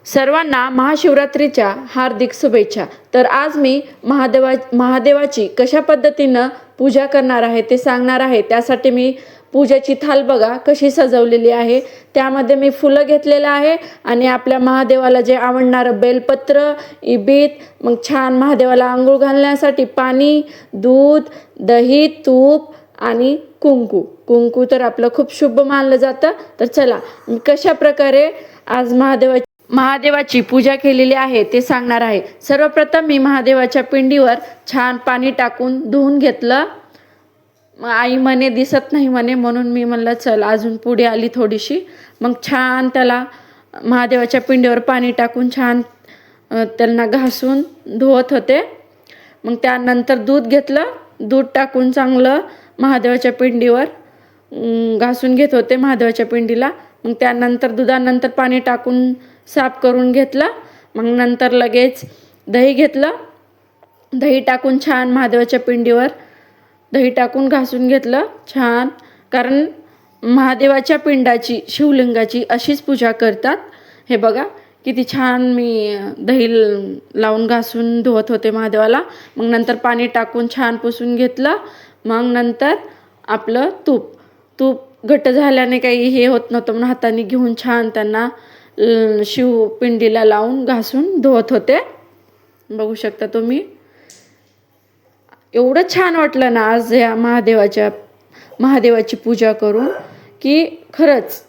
सर्वांना महाशिवरात्रीच्या हार्दिक शुभेच्छा। तर आज मी महादेवाची कशा पद्धतीनं पूजा करणार आहे ते सांगणार आहे। त्यासाठी मी पूजाची थाल बघा कशी सजवलेली आहे। त्यामध्ये मी फुलं घेतलेलं आहे आणि आपल्या महादेवाला जे आवडणारं बेलपत्र, इबीत, मग छान महादेवाला अंघोळ घालण्यासाठी पाणी, दूध, दही, तूप आणि कुंकू तर आपलं खूप शुभ मानलं जातं। तर चला मी कशा प्रकारे आज महादेवाची पूजा केलेली आहे ते सांगणार आहे। सर्वप्रथम मी महादेवाच्या पिंडीवर छान पाणी टाकून धुवून घेतलं। आई म्हणे दिसत नाही म्हणे, म्हणून मी म्हणलं चल अजून पुढे आली थोडीशी। मग छान त्याला महादेवाच्या पिंडीवर पाणी टाकून छान त्यांना घासून धुवत होते। मग त्यानंतर दूध घेतलं, दूध टाकून चांगलं महादेवाच्या पिंडीवर घासून घेत होते महादेवाच्या पिंडीला। मग त्यानंतर दुधानंतर पाणी टाकून साफ करून घेतलं। मग नंतर लगेच दही घेतलं, दही टाकून छान महादेवाच्या पिंडीवर दही टाकून घासून घेतलं छान। कारण महादेवाच्या पिंडाची, शिवलिंगाची अशीच पूजा करतात। हे बघा किती छान मी दही लावून घासून धुवत होते महादेवाला। मग नंतर पाणी टाकून छान पुसून घेतलं। मग नंतर आपलं तूप घट्ट झाल्याने काही हे होत नव्हतं म्हणून हाताने घेऊन छान त्यांना शिवपिंडीला लावून घासून धुवत होते। बघू शकता तुम्ही, एवढं छान वाटलं ना आज या महादेवाची पूजा करून की खरंच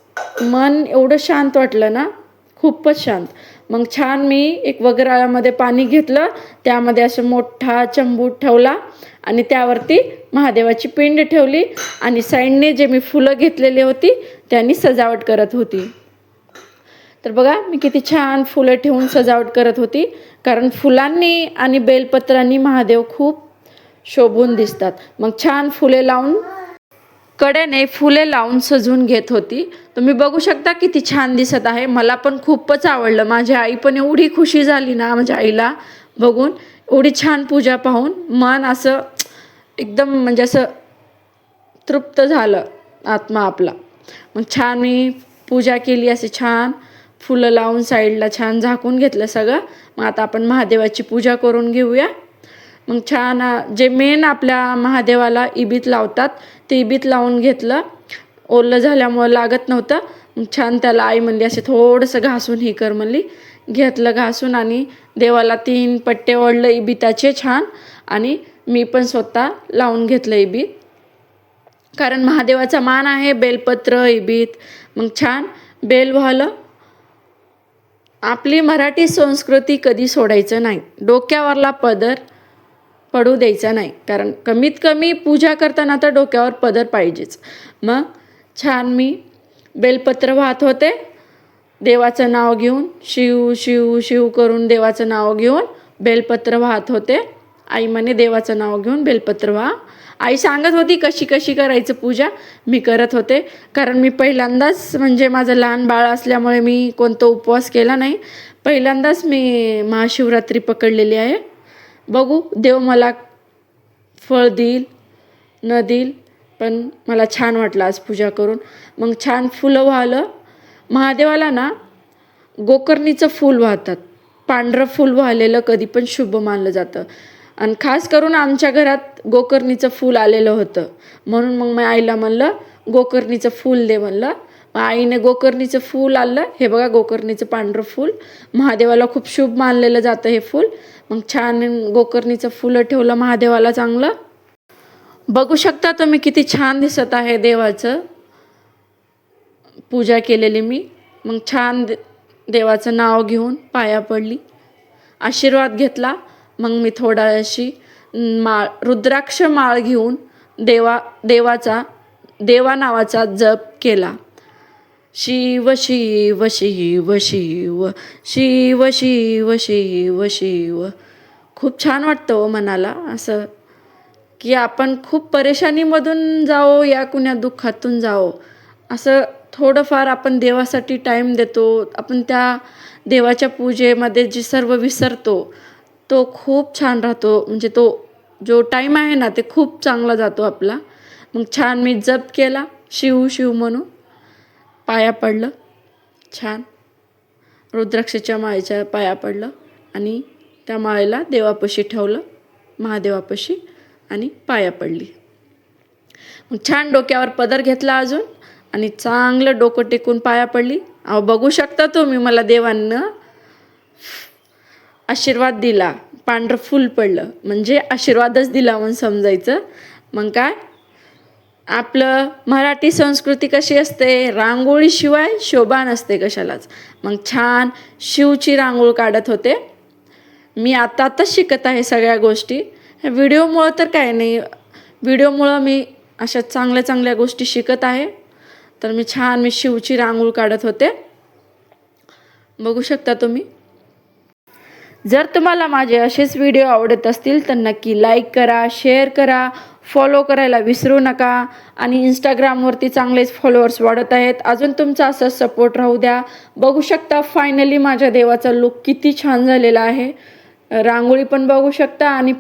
मन एवढं शांत वाटलं ना, खूपच शांत। मग छान मी एक वगराळ्यामध्ये पाणी घेतलं, त्यामध्ये असं मोठा चंबू ठेवला आणि त्यावरती महादेवाची पिंड ठेवली आणि साईडने जे मी फुलं घेतलेली होती त्यांनी सजावट करत होती। तर बघा मी किती छान फुलं ठेवून सजावट करत होती, कारण फुलांनी आणि बेलपत्रांनी महादेव खूप शोभून दिसतात। मग छान कडेने फुले लावून सजवून घेत होती। तुम्ही बघू शकता किती छान दिसत आहे। मला पण खूपच आवडलं। माझी आई पण एवढी खुशी झाली ना माझ्या आईला बघून, एवढी छान पूजा पाहून मन असं एकदम म्हणजे असं तृप्त झालं आत्मा आपला। मग छान मी पूजा केली, असे छान फुलं लावून साईडला छान झाकून घेतलं सगळं। मग आता आपण महादेवाची पूजा करून घेऊया। मग छान जे मेन आपल्या महादेवाला इबीत लावतात ते इबीत लावून घेतलं, ओलं झाल्यामुळं लागत नव्हतं। मग छान त्याला आई म्हणली असे थोडंसं घासून ही कर म्हणली, घेतलं घासून आणि देवाला 3 पट्टे ओढलं इबीताचे छान। आणि मी पण स्वतः लावून घेतलं इबीत, कारण महादेवाचा मान आहे बेलपत्र, इबीत। मग छान बेल व्हालं। आपली मराठी संस्कृती कधी सोडायचं नाही, डोक्यावरला पदर पडू द्यायचा नाही, कारण कमीत कमी पूजा करताना तर डोक्यावर पदर पाहिजेच। मग छान मी बेलपत्र वाहत होते देवाचं नाव घेऊन, शिव शिव शिव करून देवाचं नाव घेऊन बेलपत्र वाहत होते। आई म्हणे देवाचं नाव घेऊन बेलपत्र वाहा। आई सांगत होती कशी कशी करायचं पूजा, मी करत होते। कारण मी पहिल्यांदाच, म्हणजे माझं लहान बाळ असल्यामुळे मी कोणता उपवास केला नाही, पहिल्यांदाच मी महाशिवरात्री पकडलेली आहे। बघू देव मला फळ देईल न देईल, पण मला छान वाटलं आज पूजा करून। मग छान फुलं वाहलं महादेवाला ना, गोकर्णीचं फूल वाहतात। पांढरं फूल वाहलेलं कधी पण शुभ मानलं जातं आणि खास करून आमच्या घरात गोकर्णीचं फूल आलेलं होतं, म्हणून मग मी आईला म्हणलं गोकर्णीचं फूल दे म्हणलं। मग आईने गोकर्णीचं फूल आणलं। हे बघा गोकर्णीचं पांढरं फूल महादेवाला खूप शुभ मानलेलं जातं हे फूल। मग छान गोकर्णीचं फुलं ठेवलं महादेवाला चांगलं। बघू शकता तुम्ही किती छान दिसत आहे देवाचं पूजा केलेली मी। मग छान देवाचं नाव घेऊन पाया पडली, आशीर्वाद घेतला। मग मी थोडीशी रुद्राक्ष माळ घेऊन देवा नावाचा जप केला। शिव शिव शिव शिव शिव शिव शिव शिव। खूप छान वाटतं हो मनाला असं, की आपण खूप परेशानीमधून जाओ या कुण्या दुःखातून जाओ, असं थोडंफार आपण देवासाठी टाईम देतो, आपण त्या देवाच्या पूजेमध्ये जे सर्व विसरतो तो खूप छान राहतो। म्हणजे तो जो टाईम आहे ना ते खूप चांगला जातो आपला। मग छान मी जप केला शिव शिव म्हणून, पाया पडलं छान। रुद्राक्षाच्या माळेच्या पाया पडलं आणि त्या माळेला देवापाशी ठेवलं, महादेवापाशी, आणि पाया पडली. मग छान डोक्यावर पदर घेतला अजून आणि चांगलं डोकं टेकून पाया पडली. अहो बघू शकता तुम्ही, मला देवानं आशीर्वाद दिला, पांढरं फूल पडलं म्हणजे आशीर्वादच दिला म्हणून समजायचं. मग काय, आपलं मराठी संस्कृती कशी असते, रांगोळीशिवाय शोभा नसते कशालाच. मग छान शिवची रांगोळ काढत होते मी. आताच शिकत आहे सगळ्या गोष्टी. ह्या व्हिडिओमुळं तर काय नाही, व्हिडिओमुळं मी अशा चांगल्या चांगल्या गोष्टी शिकत आहे. तर मी शिवची रांगोळ काढत होते, बघू शकता तुम्ही. जर तुम्हाला माझे असेच व्हिडिओ आवडत असतील तर नक्की लाईक करा, शेअर करा, फॉलो करायला विसरू नका. आणि इंस्टाग्रामवरती चांगलेच फॉलोअर्स वाढत आहेत. अजून तुमचा असाच सपोर्ट राहू द्या. बघू शकता फायनली माझ्या देवाचा लुक किती छान झालेला आहे. रांगोळी पण बघू शकता आणि